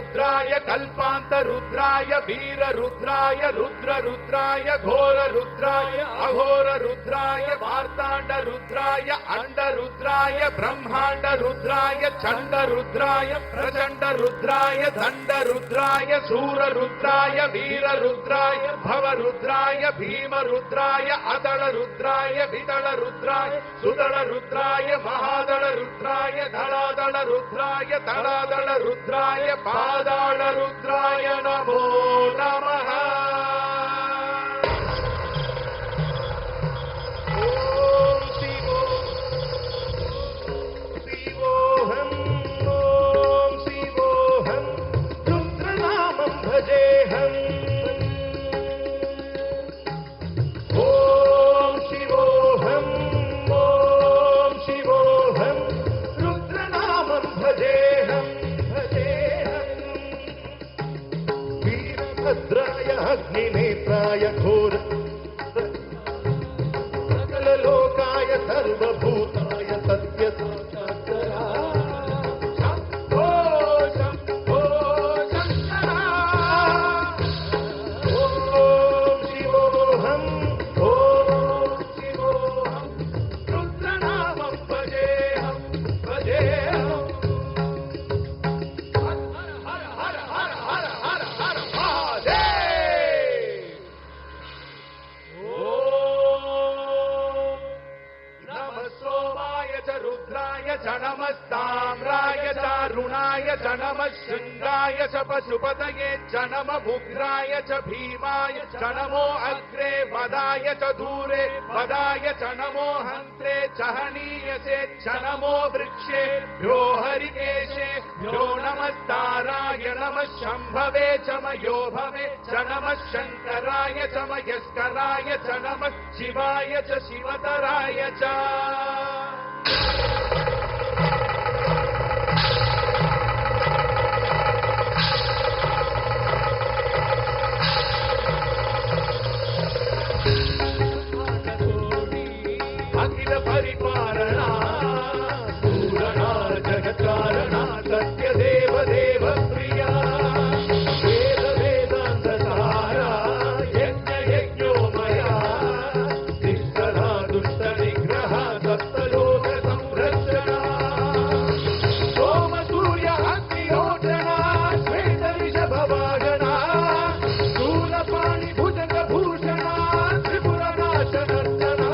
रुद्राय कल्पांत रुद्राय वीर रुद्राय रुद्र रुद्राय घोर रुद्राय अघोर रुद्राय मार्तांड रुद्राय अंड रुद्राय ब्रह्मांड रुद्राय चंड रुद्राय प्रचंड रुद्राय दंड रुद्राय सूर रुद्राय वीर रुद्राय भव रुद्राय भीम रुद्राय अदल रुद्राय विदल रुद्राय सुदल रुद्राय महादल रुद्राय धड़ादल रुद्राय तड़ादल रुद्राय पादाल रुद्राय नमो नमः। ओम शिवोऽहं ओम शिवोऽहं रुद्रनामं भजेऽहम्। ओम शिवोऽहं रुद्रनामं भजेऽहम् वीरभद्राय अग्निनेत्राय घोर सकललोकाय सर्वभूताय सत्यसाक्षात्काराय शम्भो शम्भो शङ्करा। ओम शिवोऽहं रुद्रनामं भजेऽहम् भजेऽहम्। नमस्ताम्राय च रुणाय च नमः शृंगाय च पशुपतये च नमः उग्राय च भीमाय च नमो अग्रे वदाय च दूरे वदाय च नमो हन्त्रे च हनीयसे च नमो वृक्षे भ्यो हरिकेशे भ्यो नमस्ताराय नमः शम्भवे च मयो भवे च नमः शङ्कराय च मयस्कराय च नमः शिवाय च शिवतराय च। अखिल परिपालना पूरणा जगत्कारणा सत्य देव देव प्रिया वेद वेदान्तसारा यज्ञ यज्ञोमया निष्कला दुष्ट निग्रह सप्तलोक संरक्षणा सोम सूर्य अग्निहोत्रणा श्वेत ऋषभवाहना शूलपाणि भुजंग भूषणा त्रिपुरनाशनर्तना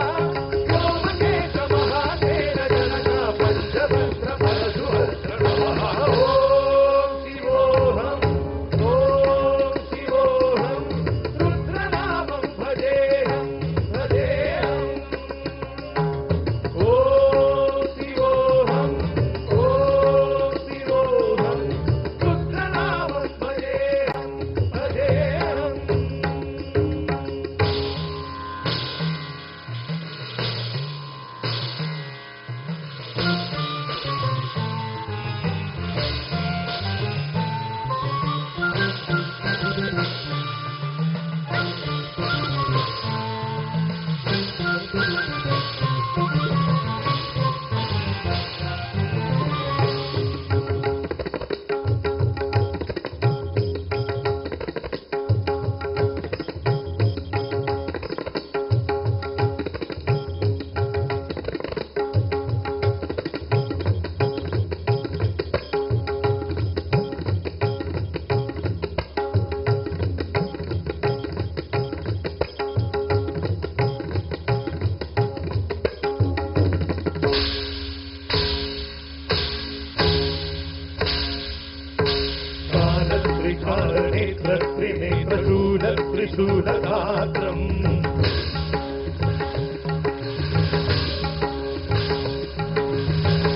त्रिशूलगात्रम्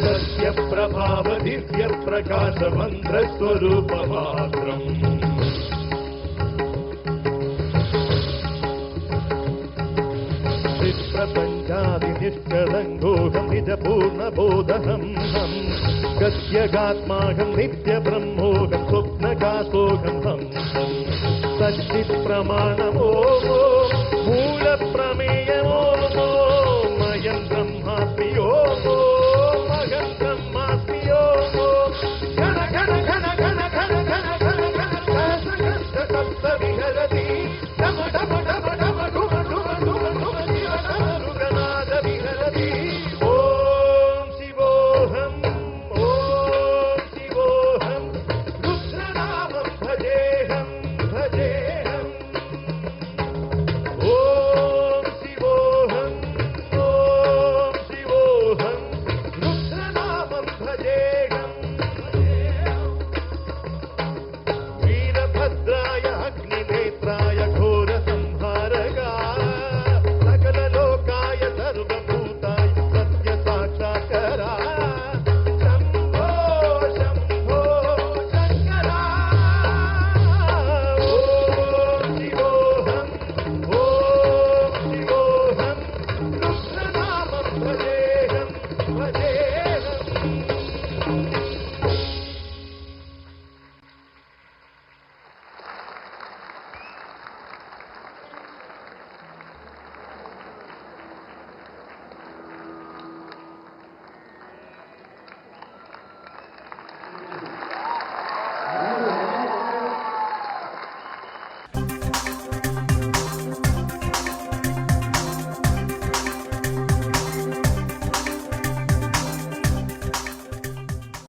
सत्यप्रभाव दिव्य प्रकाश मन्त्रस्वरूपमात्रम् विप्रपञ्चादिनिश्चलङ्गोऽहं निजपूर्णबोधहम् गत्यगात्माहं नित्यब्रह्मोऽहं स्वप्नकाशोऽहं हं सच्चित् प्रमाणमो